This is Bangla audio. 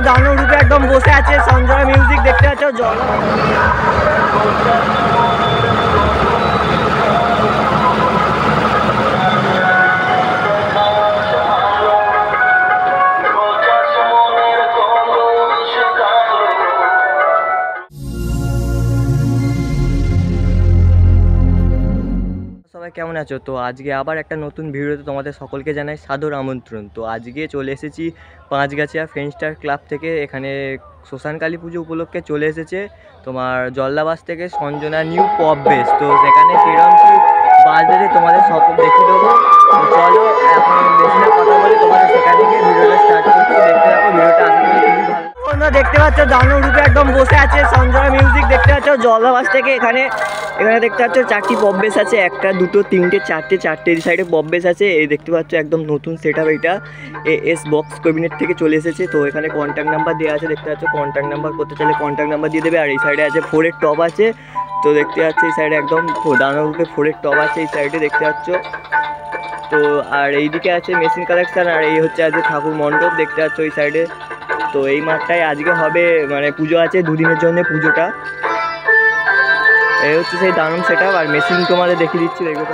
দানব রূপে একদম বসে আছে। সঞ্জয় মিউজিক দেখতে পাচ্ছ জল। সবাই কেমন আছো? তো আজকে আবার একটা নতুন ভিডিওতে তোমাদের সকলকে জানাই সাদর আমন্ত্রণ। তো আজকে চলে এসেছি পাঁচগাছিয়া ফ্রেন্ডস্টার ক্লাব থেকে। এখানে শ্মশান কালী পুজো উপলক্ষে চলে এসেছে তোমার জল্লাবাস থেকে সঞ্জনা নিউ পপ বেস। তো সেখানে কিরম কি বাজতে তোমাদের সকল দেখিয়ে দেবো। তো চলো এখন বেশি না কথা বলি, তোমাদের সেখান থেকে ভিডিওটা স্টার্ট করছি। দেখতে থাকো, ভিডিওটা আশা করি খুবই ভালো। তোমরা দেখতে পাচ্ছ দানব রূপে একদম বসে আছে। সঞ্জয় মিউজিক দেখতে পাচ্ছ জল্লাবাস থেকে। এখানে দেখতে পাচ্ছ চারটি পপ বেস আছে, একটা দুটো তিনটে চারটে এই সাইডে পপ বেস আছে। এই দেখতে পাচ্ছ একদম নতুন সেট আপ, এটা এস বক্স ক্যাবিনেট থেকে চলে এসেছে। তো এখানে কন্ট্যাক্ট নাম্বার দেওয়া আছে, দেখতে পাচ্ছ কন্ট্যাক্ট নাম্বার করতে চাইলে কন্ট্যাক্ট নাম্বার দিয়ে দেবে। আর এই সাইডে আছে 4-এর টপ আছে। তো দেখতে পাচ্ছ এই সাইডে একদম দানব রূপে 4-এর টপ আছে এই সাইডে দেখতে পাচ্ছ। তো আর এইদিকে আছে মেশিন কালেকশন, আর এই হচ্ছে আজকে ঠাকুর মণ্ডপ দেখতে পাচ্ছ ওই সাইডে। তো এই মাঠটায় আজকে হবে মানে পুজো আছে, দুদিনের জন্য পুজোটা। এই হচ্ছে সেই দানব সেট আপ। আর মেশিন তোমাদের দেখিয়ে দিচ্ছি, দেখো